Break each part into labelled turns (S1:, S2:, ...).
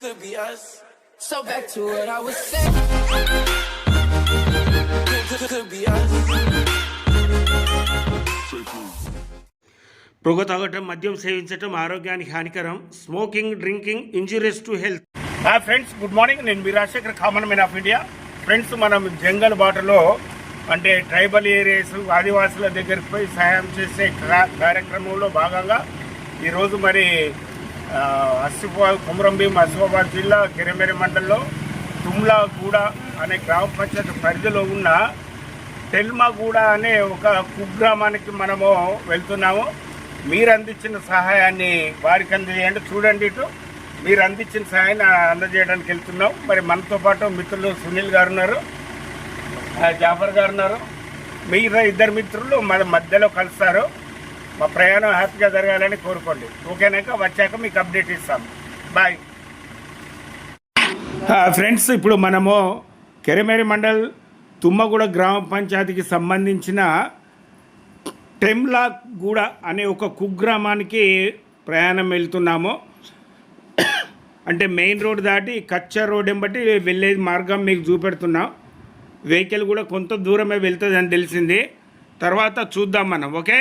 S1: Could be us. So back to what I was saying. Could be us.
S2: పొగ తాగటం, మద్యం సేవించటం ఆరోగ్యానికి హానికరం. Smoking, drinking injurious to health.
S3: Friends, good morning. నేను మీ Rajasekhar, common man of India. Friends, మనం జంగల్ బాటలో అంటే ట్రైబల్ ఏరియాస్, ఆదివాసుల దగ్గరికి పోయి సహాయం చేసే కార్యక్రమంలో భాగంగా ఈరోజు మరి కొమరంభీం ఆసిఫాబాద్ జిల్లా కెరమెర మండలంలో తుమ్లాగూడ అనే గ్రామ పంచాయతీ పరిధిలో ఉన్న టెల్మాగూడ అనే ఒక కుగ్రామానికి మనము వెళ్తున్నాము. మీరు అందించిన సహాయాన్ని వారికి అందజేయండి. చూడండి, ఇటు మీరు అందించిన సహాయాన్ని అందజేయడానికి వెళ్తున్నాం. మరి మనతో పాటు మిత్రులు సునీల్ గారు ఉన్నారు, జాఫర్ గారు ఉన్నారు. మీరు ఇద్దరు మిత్రులు మన మధ్యలో కలుస్తారు. మా ప్రయాణం హ్యాపీగా జరగాలని కోరుకోండి. ఓకేనాక వచ్చాక మీకు అప్డేట్ ఇస్తాం. బాయ్. ఫ్రెండ్స్, ఇప్పుడు మనము కెరమెర మండల్ తుమ్మగూడ గ్రామ పంచాయతీకి సంబంధించిన టెమ్లాగూడ అనే ఒక కుగ్రామానికి ప్రయాణం వెళ్తున్నాము. అంటే మెయిన్ రోడ్ దాటి కచ్చా రోడ్ ఎంబట్టి వెళ్ళే మార్గం మీకు చూపెడుతున్నాం. వెహికల్ కూడా కొంత దూరమే వెళ్తుంది అని తెలిసింది. తర్వాత చూద్దాం మనం. ఓకే.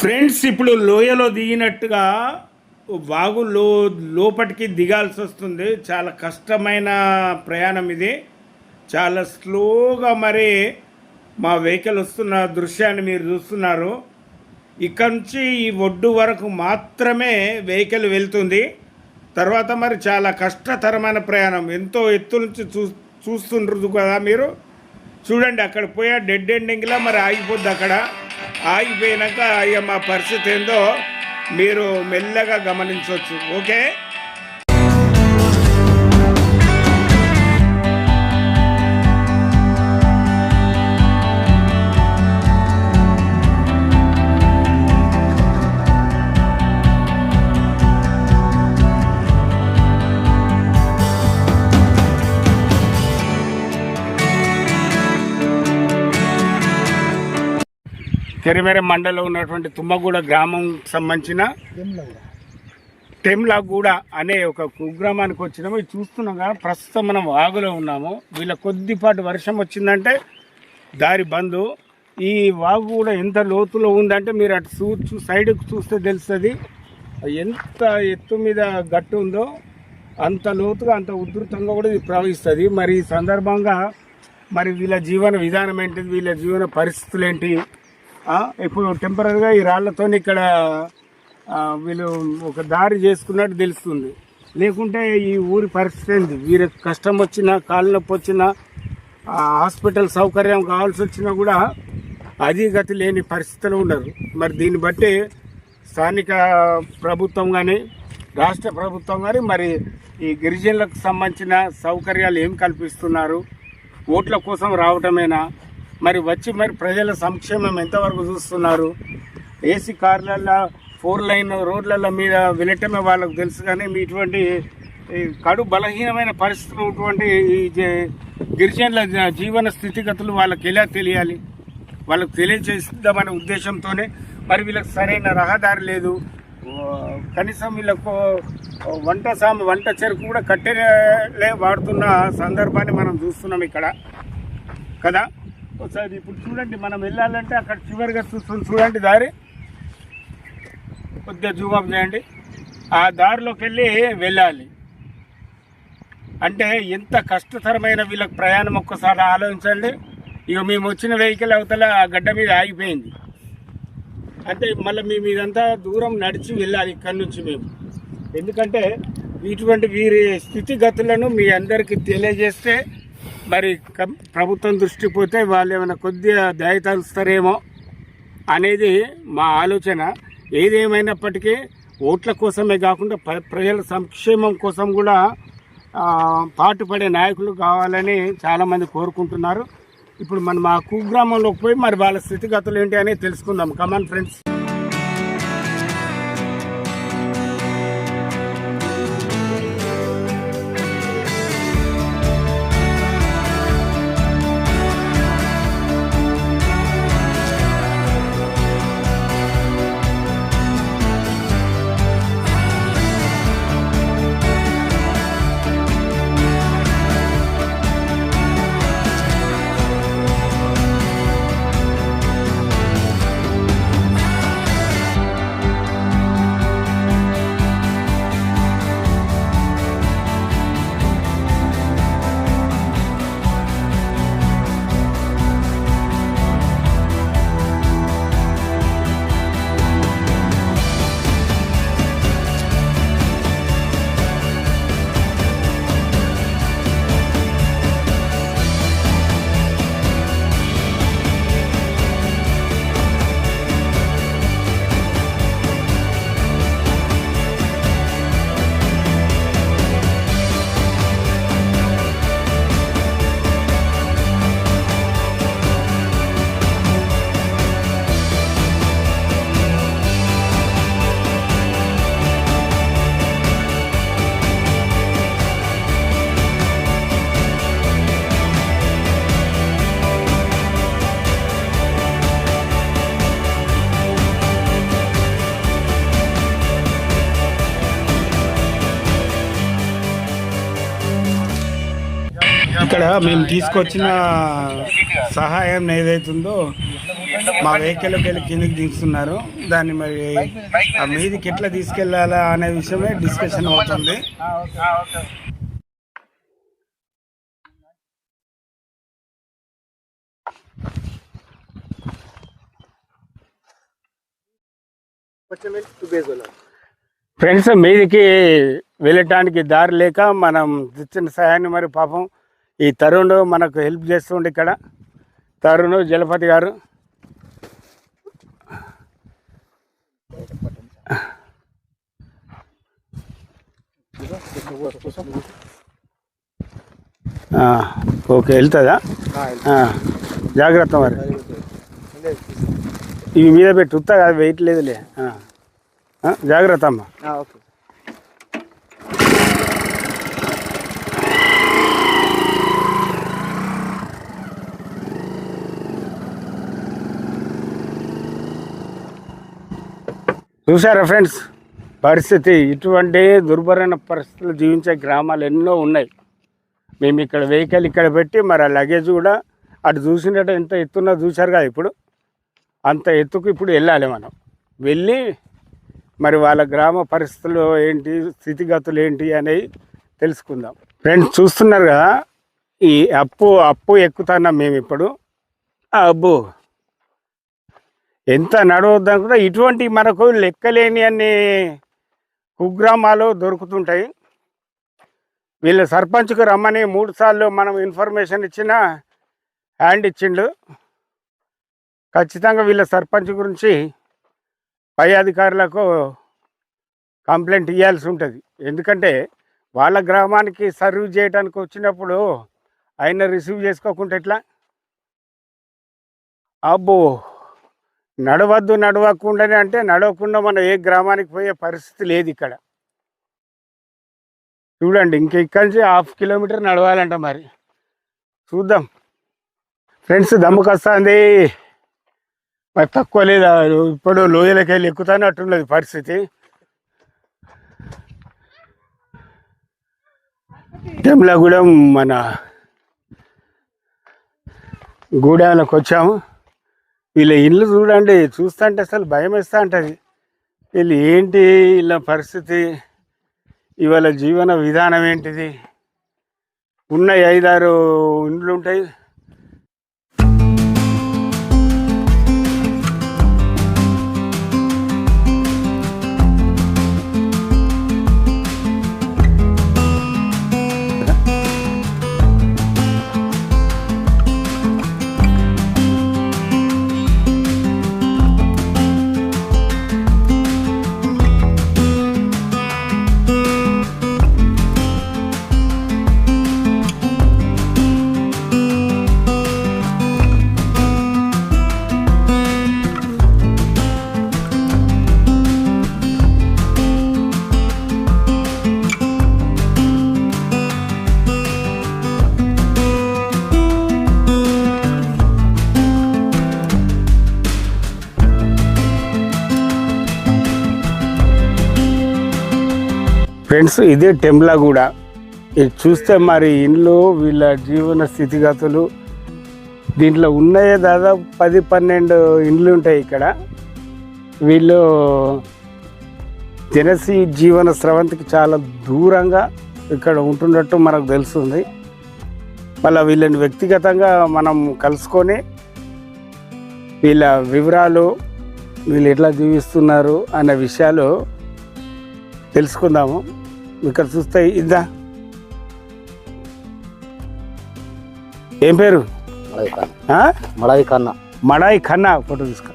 S3: ఫ్రెండ్స్, ఇప్పుడు లోయలో దిగినట్టుగా వాగు లోపటికి దిగాల్సి వస్తుంది. చాలా కష్టమైన ప్రయాణం ఇది. చాలా స్లోగా మరి మా వెహికల్ వస్తున్న దృశ్యాన్ని మీరు చూస్తున్నారు. ఇక్కడ నుంచి ఈ ఒడ్డు వరకు మాత్రమే వెహికల్ వెళ్తుంది. తర్వాత మరి చాలా కష్టతరమైన ప్రయాణం. ఎంతో ఎత్తు నుంచి చూస్తుండ్రు కదా మీరు. చూడండి, అక్కడ పోయా డెడ్ ఎండింగ్లా మరి ఆగిపోద్ది. అక్కడ ఆగిపోయినాక ఇక మా పరిస్థితి ఏందో మీరు మెల్లగా గమనించవచ్చు. ఓకే. కెరమెర మండలంలో ఉన్నటువంటి తుమ్మగూడ గ్రామం సంబంధించిన టెమ్లాగూడ అనే ఒక కుగ్రామానికి వచ్చినాము. ఇది చూస్తున్నాం కదా, ప్రస్తుతం మనం వాగులో ఉన్నాము. వీళ్ళ కొద్దిపాటి వర్షం వచ్చిందంటే దారి బంద్. ఈ వాగు కూడా ఎంత లోతులో ఉందంటే మీరు అటు సైడ్కి చూస్తే తెలుస్తుంది. ఎంత ఎత్తు మీద గట్టు ఉందో అంత లోతుగా, అంత ఉధృతంగా కూడా ఇది ప్రవహిస్తుంది. మరి ఈ సందర్భంగా మరి వీళ్ళ జీవన విధానం ఏంటిది, వీళ్ళ జీవన పరిస్థితులు ఏంటి, ఇప్పుడు టెంపరీగా ఈ రాళ్లతో ఇక్కడ వీళ్ళు ఒక దారి చేసుకున్నట్టు తెలుస్తుంది. లేకుంటే ఈ ఊరి పరిస్థితి ఏంది, వీరికి కష్టం వచ్చినా, కాళ్ళ నొప్పి వచ్చినా, హాస్పిటల్ సౌకర్యం కావాల్సి వచ్చినా కూడా అది గతి లేని పరిస్థితులు ఉన్నారు. మరి దీన్ని బట్టి స్థానిక ప్రభుత్వం కానీ, రాష్ట్ర ప్రభుత్వం కానీ మరి ఈ గిరిజనులకు సంబంధించిన సౌకర్యాలు ఏం కల్పిస్తున్నారు, ఓట్ల కోసం రావటమేనా, మరి వచ్చి మరి ప్రజల సంక్షేమం ఎంతవరకు చూస్తున్నారు. ఏసీ కార్లలో 4 లైన్ రోడ్ల మీద వెళ్ళటమే వాళ్ళకు తెలుసు. కానీ మీ ఇటువంటి కడు బలహీనమైన పరిస్థితులు ఉన్నటువంటి ఈ గిరిజనుల జీవన స్థితిగతులు వాళ్ళకి ఎలా తెలియాలి, వాళ్ళకు తెలియజేద్దామనే ఉద్దేశంతోనే మరి వీళ్ళకి సరైన రహదారి లేదు. కనీసం వీళ్ళకు వంట చెరుకు కూడా కట్టెలే వాడుతున్న సందర్భాన్ని మనం చూస్తున్నాం ఇక్కడ కదా. ఒకసారి ఇప్పుడు చూడండి, మనం వెళ్ళాలంటే అక్కడ చివరిగా చూడండి దారి, కొద్దిగా జూమ్ చేయండి. ఆ దారిలోకి వెళ్ళాలి అంటే ఎంత కష్టతరమైన వీళ్ళకి ప్రయాణం ఒక్కసారి ఆలోచించండి. ఇక మేము వచ్చిన వెహికల్ అవతల ఆ గడ్డ మీద ఆగిపోయింది. అంటే మళ్ళీ మేము ఇదంతా దూరం నడిచి వెళ్ళాలి ఇక్కడి నుంచి మేము. ఎందుకంటే ఇటువంటి వీరి స్థితిగతులను మీ అందరికీ తెలియజేస్తే మరి ప్రభుత్వం దృష్టి పోతే వాళ్ళు ఏమైనా కొద్దిగా దయ తలుస్తారేమో అనేది మా ఆలోచన. ఏదేమైనప్పటికీ ఓట్ల కోసమే కాకుండా ప్రజల సంక్షేమం కోసం కూడా పాటుపడే నాయకులు కావాలని చాలామంది కోరుకుంటున్నారు. ఇప్పుడు మనం ఆ కుగ్రామంలోకి పోయి మరి వాళ్ళ స్థితిగతులు ఏంటి అనేది తెలుసుకుందాం. Come on friends. ఇక్కడ మేము తీసుకొచ్చిన సహాయం ఏదైతుందో మా వెహికల్కి వెళ్ళి కిందకి దించుతున్నారు. దాన్ని మరి ఆ మీదికి ఎట్లా తీసుకెళ్లాలా అనే విషయమే డిస్కషన్ అవుతుంది. ఫ్రెండ్స్, మీదికి వెళ్ళటానికి దారి లేక మనం తెచ్చిన సహాయాన్ని మరి పాపం ఈ తరుణ్ మనకు హెల్ప్ చేస్తుండే. ఇక్కడ తరుణ్ జలపతి గారు ఓకే వెళ్తుందా? జాగ్రత్త మరి. ఇవి మీద పెట్టి ఉత్తా కాదు, వెయిట్ లేదులే. జాగ్రత్త అమ్మా.
S4: ఓకే.
S3: చూసారా ఫ్రెండ్స్ పరిస్థితి? ఇటువంటి దుర్భరమైన పరిస్థితులు జీవించే గ్రామాలు ఎన్నో ఉన్నాయి. మేము ఇక్కడ వెహికల్ ఇక్కడ పెట్టి మరి ఆ లగేజ్ కూడా అటు చూసినట్టు ఎంత ఎత్తున్నా చూశారు కదా, ఇప్పుడు అంత ఎత్తుకు ఇప్పుడు వెళ్ళాలి. మనం వెళ్ళి మరి వాళ్ళ గ్రామ పరిస్థితులు ఏంటి, స్థితిగతులు ఏంటి అనేవి తెలుసుకుందాం. ఫ్రెండ్స్ చూస్తున్నారు కదా, ఈ అప్పు ఎక్కుతున్నాం మేము ఇప్పుడు. ఆ అబ్బు ఎంత నడవద్దని కూడా ఇటువంటి మనకు లెక్కలేని అన్ని కుగ్రామాలు దొరుకుతుంటాయి. వీళ్ళ సర్పంచ్కు రమ్మని 3 సార్లు మనం ఇన్ఫర్మేషన్ ఇచ్చినా హ్యాండ్ ఇచ్చిండు. ఖచ్చితంగా వీళ్ళ సర్పంచ్ గురించి పై అధికారులకు కంప్లైంట్ ఇవ్వాల్సి ఉంటుంది. ఎందుకంటే వాళ్ళ గ్రామానికి సర్వ్ చేయడానికి వచ్చినప్పుడు ఆయన రిసీవ్ చేసుకోకుండా ఎట్లా? అబ్బో నడవకుండానే అంటే నడవకుండా మనం ఏ గ్రామానికి పోయే పరిస్థితి లేదు ఇక్కడ. చూడండి, ఇక్కడి నుంచి 1/2 కిలోమీటర్ నడవాలంట. మరి చూద్దాం ఫ్రెండ్స్. దమ్ముకు వస్తుంది మరి, తక్కువ లేదా? ఇప్పుడు లోయలకి వెళ్ళి ఎక్కుతానే అట్టున్నది పరిస్థితి. తెమ్లగూడెం మన గూడెంలోకి వచ్చాము. వీళ్ళ ఇల్లు చూడండి, చూస్తుంటే అసలు భయం వేస్తూ ఉంటుంది. వీళ్ళు ఏంటి వీళ్ళ పరిస్థితి, ఇవాళ జీవన విధానం ఏంటిది? ఉన్న 5-6 ఇండ్లు ఉంటాయి. ఫ్రెండ్స్ ఇదే టెంబ్లగూడ. ఇది చూస్తే మరి ఇండ్లు వీళ్ళ జీవన స్థితిగతులు దీంట్లో ఉన్నాయే దాదాపు 10-12 ఇండ్లు ఉంటాయి ఇక్కడ. వీళ్ళు జనసి జీవన స్రవంతికి చాలా దూరంగా ఇక్కడ ఉంటున్నట్టు మనకు తెలుస్తుంది. మళ్ళీ వీళ్ళని వ్యక్తిగతంగా మనం కలుసుకొని వీళ్ళ వివరాలు, వీళ్ళు ఎట్లా జీవిస్తున్నారు అనే విషయాలు తెలుసుకుందాము. ఇక్కడ చూస్తే ఇద్దా, ఏం పేరు? మడాయి ఖన్నా. ఫోటో తీసుకో.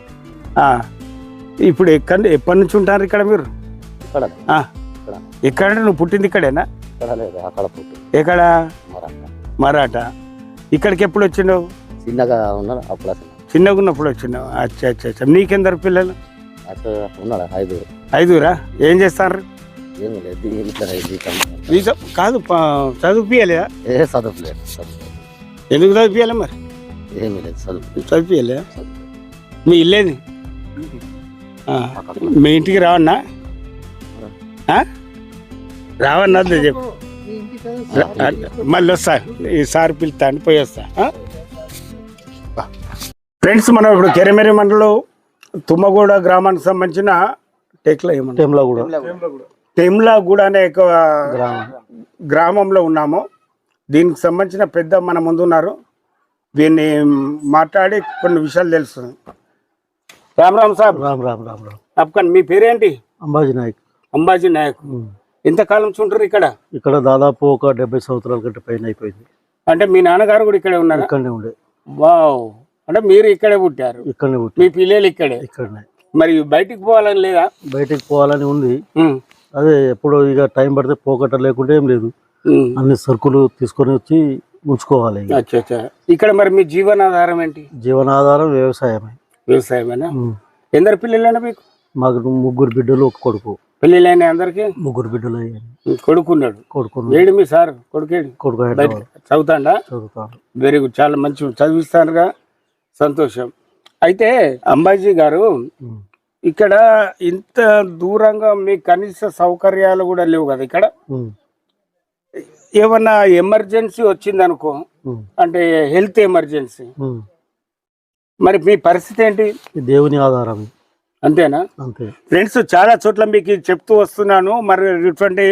S3: ఇప్పుడు ఎప్పటి నుంచి ఉంటారు ఇక్కడ మీరు? ఇక్కడ నువ్వు పుట్టింది ఇక్కడేనా? ఎక్కడ? మరాఠా. ఇక్కడికి ఎప్పుడు వచ్చినావు? చిన్నగా ఉన్నప్పుడు వచ్చినావు. అచ్చా అచ్చా అచ్చా. నీకెందరు పిల్లలు? 5. ఏం చేస్తారు? కాదు, చదువుపియాలేదా? ఎందుకు చదివియాలి మరి? చదివియాలే. మీ ఇల్లేది? మీ ఇంటికి రావన్నా? రావన్నా చెప్పు. మళ్ళీ వస్తా, ఈసారి పిలుస్తా అని పోయి వస్తా. ఫ్రెండ్స్, మనం ఇప్పుడు కెరమెరి మండలం తుమ్మగూడ గ్రామానికి సంబంధించిన టెమ్లాగూడ అనే గ్రామంలో ఉన్నాము. దీనికి సంబంధించిన పెద్ద మన ముందు ఉన్నారు. దీన్ని మాట్లాడి కొన్ని విషయాలు తెలుస్తుంది. రామ్ రామ్ సాబ్.
S4: రామ్ రామ్ రామ్ రామ్.
S3: అప్కన్ మీ పేరేంటి?
S4: అంబాజీ నాయక్.
S3: అంబాజీ నాయక్. ఎంతకాలం చూంటారు ఇక్కడ?
S4: ఇక్కడ దాదాపు ఒక 70 సంవత్సరాల కంటే పైన అయిపోయింది.
S3: అంటే మీ నాన్నగారు కూడా ఇక్కడే ఉన్నారు?
S4: ఇక్కడనే ఉండే.
S3: వావ్. అంటే మీరు ఇక్కడే పుట్టారు?
S4: ఇక్కడనే పుట్టారు.
S3: మీ పిల్లలు ఇక్కడనే? మరి బయటికి పోవాలని లేదా?
S4: బయటికి పోవాలని ఉంది. అదే ఎప్పుడు ఇక టైం పడితే పోకట లేకుంటే ఏం లేదు, అన్ని సరుకులు తీసుకొని వచ్చి ఉంచుకోవాలి.
S3: ఇక్కడ మరి మీ జీవనాధారం ఏంటి?
S4: జీవనాధారం వ్యవసాయమే.
S3: వ్యవసాయమేనా? ఎందరు పిల్లలైనా మీకు?
S4: మాకు 3 బిడ్డలు, 1 కొడుకు.
S3: పెళ్ళిళ్ళైనా అందరికి?
S4: 3 బిడ్డలు.
S3: కొడుకున్నాడు? ఏడు మీ సార్ కొడుకేడు?
S4: కొడుకు
S3: చదువుతాడా?
S4: చదువుతాడు.
S3: Very good. చాలా మంచి చదివిస్తానుగా, సంతోషం. అయితే అంబాజీ గారు, ఇక్కడ ఇంత దూరంగా మీ కనీస సౌకర్యాలు కూడా లేవు కదా ఇక్కడ? ఏమన్నా ఎమర్జెన్సీ వచ్చింది అనుకో, అంటే హెల్త్ ఎమర్జెన్సీ, మరి మీ పరిస్థితి ఏంటి?
S4: దేవుని ఆధారం.
S3: అంతేనా?
S4: అంతే.
S3: ఫ్రెండ్స్, చాలా చోట్ల మీకు చెప్తూ వస్తున్నాను. మరి ఇటువంటి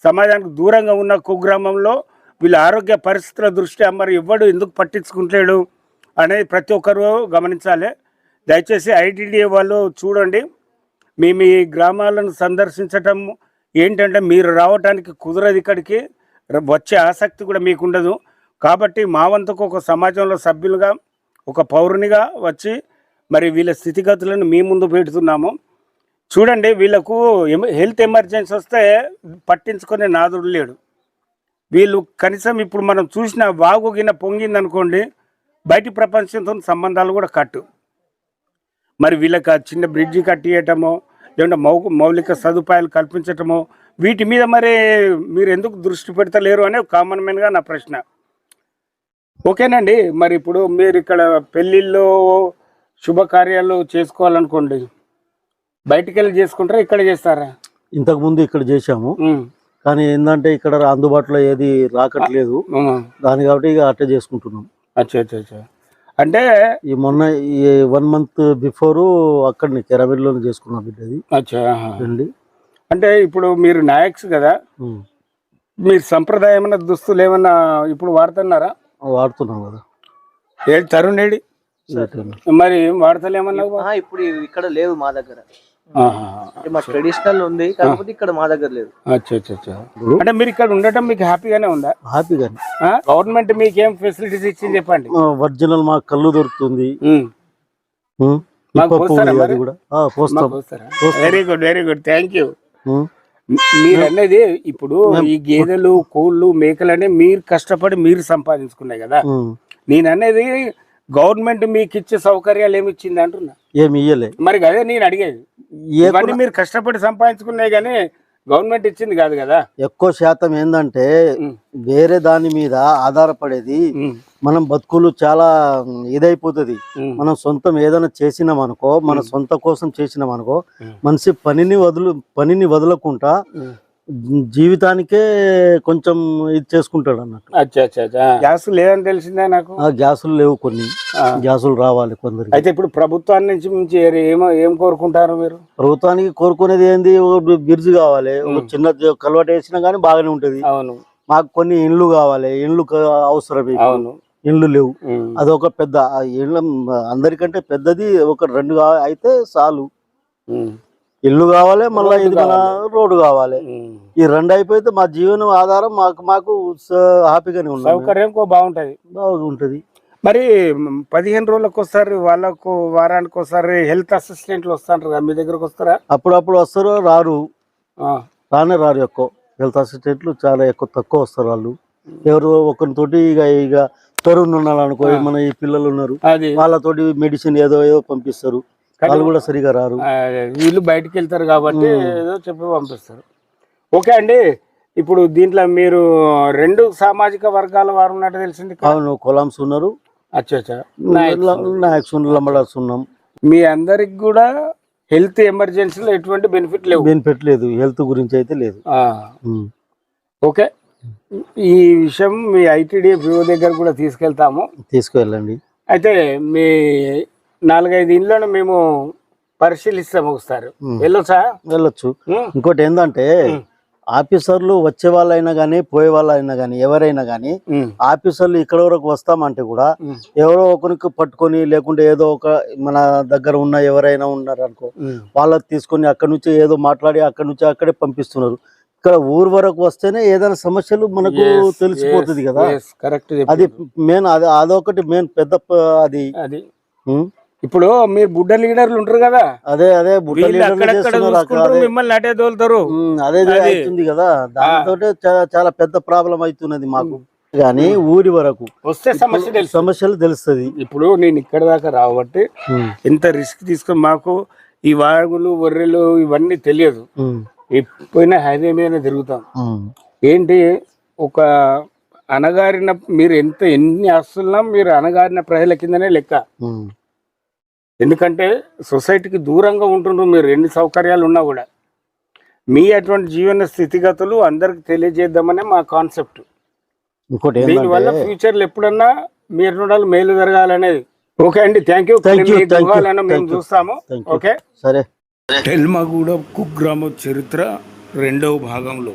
S3: సమాజానికి దూరంగా ఉన్న కుగ్రామంలో వీళ్ళ ఆరోగ్య పరిస్థితుల దృష్ట్యా మరి ఎవడు ఎందుకు పట్టించుకుంటాడు అనేది ప్రతి ఒక్కరు గమనించాలి. దయచేసి ఐటీడీఏ వాళ్ళు చూడండి. మీ గ్రామాలను సందర్శించటం ఏంటంటే మీరు రావడానికి కుదరదు, ఇక్కడికి వచ్చే ఆసక్తి కూడా మీకు ఉండదు. కాబట్టి మా వంతుకు ఒక సమాజంలో సభ్యులుగా, ఒక పౌరునిగా వచ్చి మరి వీళ్ళ స్థితిగతులను మీ ముందు పెడుతున్నాము. చూడండి, వీళ్ళకు హెల్త్ ఎమర్జెన్సీ వస్తే పట్టించుకునే నాదుడు లేడు. వీళ్ళు కనీసం ఇప్పుడు మనం చూసిన వాగుగిన పొంగిందనుకోండి, బయటి ప్రపంచంతో సంబంధాలు కూడా కట్టు. మరి వీళ్ళకి చిన్న బ్రిడ్జి కట్టియటమో, లేదంటే మౌలిక సదుపాయాలు కల్పించటమో, వీటి మీద మరి మీరు ఎందుకు దృష్టి పెడతలేరు అనే కామన్ మ్యాన్గా నా ప్రశ్న. ఓకేనండి. మరి ఇప్పుడు మీరు ఇక్కడ పెళ్ళిళ్ళు, శుభకార్యాలు చేసుకోవాలనుకోండి, బయటికి వెళ్ళి చేసుకుంటారా, ఇక్కడ చేస్తారా?
S4: ఇంతకుముందు ఇక్కడ చేశాము, కానీ ఏంటంటే ఇక్కడ అందుబాటులో ఏది రాకట్లేదు, దాని కాబట్టి ఇక అట్టే చేసుకుంటున్నాం.
S3: అచ్చా అచ్చా అచ్చా. అంటే
S4: ఈ మొన్న 1 మంత్ బిఫోర్ అక్కడ కెరమెరిలోనే చేసుకున్నాం బిడ్డది.
S3: అచ్చా అండి. అంటే ఇప్పుడు మీరు నాయక్స్ కదా, మీరు సంప్రదాయమైన దుస్తులు ఏమన్నా ఇప్పుడు వాడుతున్నారా?
S4: వాడుతున్నాం కదా.
S3: ఏడు తరుణ్ ఏడి మరి వాడతలేమన్నా?
S5: ఇప్పుడు ఇక్కడ లేదు మా దగ్గర. మా ట్రెడిషనల్ ఉంది, కాకపోతే ఇక్కడ మా దగ్గర లేదు.
S3: అంటే మీరు ఇక్కడ ఉండటం మీకు హ్యాపీగానే ఉందా?
S4: హ్యాపీగానే.
S3: గవర్నమెంట్ మీకు ఏం ఫెసిలిటీస్ ఇచ్చింది చెప్పండి.
S4: ఒరిజినల్ మాకు కళ్ళు దొరుకుతుంది.
S3: Very good, very good, thank you. మీరు అనేది ఇప్పుడు ఈ గేదెలు, కోళ్ళు, మేకలు మీరు కష్టపడి మీరు సంపాదించుకున్నాయి కదా. నేను అనేది గవర్నమెంట్ మీకు ఇచ్చే సౌకర్యాలు ఏమి ఇచ్చింది అంటున్నా?
S4: ఏమి ఇయ్యలే.
S3: మరి అదే నేను అడిగేది. ఇవన్నీ మీరు కష్టపడి సంపాదించుకున్నాయి కానీ గవర్నమెంట్ ఇచ్చింది కాదు కదా.
S4: ఎక్కువ శాతం ఏంటంటే వేరే దాని మీద ఆధారపడేది మనం బతుకులు చాలా ఇదైపోతుంది. మనం సొంతం ఏదైనా చేసినాం అనుకో, మన సొంత కోసం చేసినాం అనుకో, మనిషి పనిని వదలకుండా జీవితానికే కొంచెం ఇది చేసుకుంటాడు అన్నట్టు.
S3: అచ్చా అచ్చా అచ్చా. గ్యాస్ లేదని తెలిసిందే నాకు.
S4: ఆ గ్యాసులు లేవు, కొన్ని గ్యాసులు రావాలి కొందరికి.
S3: అయితే ఇప్పుడు ప్రభుత్వాన్ని నుంచి ఏం కోరుకుంటారు మీరు?
S4: ప్రభుత్వానికి కోరుకునేది ఏంది, ఒక బ్రిడ్జ్ కావాలి, ఒక చిన్న కలవాటు వేసినా గానీ బాగానే ఉంటది.
S3: అవును.
S4: మాకు కొన్ని ఇండ్లు కావాలి, ఇండ్లు అవసరమే.
S3: అవును.
S4: ఇండ్లు లేవు. అదొక పెద్ద ఇళ్ళ అందరికంటే పెద్దది ఒక 2 అయితే చాలు. ఇల్లు కావాలి, మళ్ళీ ఇది మన రోడ్డు కావాలి. ఈ 2 అయిపోతే మా జీవనం ఆధారం మాకు హ్యాపీగానే ఉంది.
S3: సౌకర్యం బాగుంటది. మరి 15 రోజులకు ఒకసారి వాళ్ళకు వారానికి ఒకసారి హెల్త్ అసిస్టెంట్లు వస్తుంటారు కదా, మీ దగ్గరకు వస్తారా?
S4: అప్పుడప్పుడు వస్తారు, రారు, రారు. ఎక్కువ హెల్త్ అసిస్టెంట్లు చాలా తక్కువ వస్తారు. వాళ్ళు ఎవరు ఒకరితోటి ఇక తరుణ్ ఉన్నారనుకో, మన ఈ పిల్లలు ఉన్నారు, వాళ్ళతోటి మెడిసిన్ ఏదో పంపిస్తారు. వాళ్ళు కూడా సరిగా రారు.
S3: వీళ్ళు బయటకు వెళ్తారు కాబట్టి ఏదో చెప్పి పంపిస్తారు. ఓకే అండి, ఇప్పుడు దీంట్లో మీరు 2 సామాజిక వర్గాల వారు ఉన్నట్టు తెలిసింది.
S4: అవును, కొలాంస్ ఉన్నారు, నాయక్స్ లంబడాస్ ఉన్నాం.
S3: మీ అందరికి కూడా హెల్త్ ఎమర్జెన్సీలో ఎటువంటి బెనిఫిట్ లేదు.
S4: హెల్త్ గురించి అయితే లేదు.
S3: ఓకే, ఈ విషయం మీ ITDF దగ్గర కూడా తీసుకెళ్ళండి. అయితే మీ 4-5 ఇళ్ళను మేము పరిశీలిస్తాము ఒకసారి.
S4: వెళ్ళొచ్చు. ఇంకోటి ఏంటంటే ఆఫీసర్లు వచ్చే వాళ్ళైనా గానీ పోయే వాళ్ళైనా గానీ ఎవరైనా గానీ ఆఫీసర్లు ఇక్కడ వరకు వస్తామంటే కూడా ఎవరో ఒకరికి పట్టుకొని, లేకుంటే ఏదో ఒక మన దగ్గర ఉన్న ఎవరైనా ఉన్నారు అనుకో, వాళ్ళకి తీసుకొని అక్కడి నుంచి ఏదో మాట్లాడి అక్కడి నుంచి అక్కడే పంపిస్తున్నారు. ఇక్కడ ఊరు వరకు వస్తేనే ఏదైనా సమస్యలు మనకు తెలిసిపోతుంది కదా. అది మెయిన్, అదొకటి మెయిన్ పెద్ద అది.
S5: ఇప్పుడు మీరు బుడ్డ లీడర్లు ఉంటారు కదా,
S4: అదే
S3: మిమ్మల్ని అటే తోలుతారు.
S4: అదే అవుతుంది కదా, దాంతో చాలా పెద్ద ప్రాబ్లం అవుతున్నది మాకు. కానీ ఊరి వరకు
S3: వస్తే
S4: సమస్యలు తెలుస్తుంది.
S3: ఇప్పుడు నేను ఇక్కడ దాకా రావట్టి ఎంత రిస్క్ తీసుకొని, మాకు ఈ వాగులు వర్రెలు ఇవన్నీ తెలియదు. ఎప్పుడైనా హైవే మీద తిరుగుతాం. ఏంటి ఒక అణగారిన, మీరు ఎన్ని ఆస్తున్నా మీరు అణగారిన ప్రజల కిందనే లెక్క. ఎందుకంటే సొసైటీకి దూరంగా ఉంటుండ్రు మీరు, ఎన్ని సౌకర్యాలు ఉన్నా కూడా. మీ అటువంటి జీవన స్థితిగతులు అందరికి తెలియజేద్దామనే మా కాన్సెప్ట్.
S4: ఇంకోటి
S3: దీనివల్ల ఫ్యూచర్లో ఎప్పుడన్నా మీరు రుణాలు మేలు జరగాలనేది. ఓకే అండి, థ్యాంక్ యూ. మేము చూస్తాము. ఓకే,
S4: సరే.
S3: టెల్మగూడ కుగ్రామ చరిత్ర 2వ భాగంలో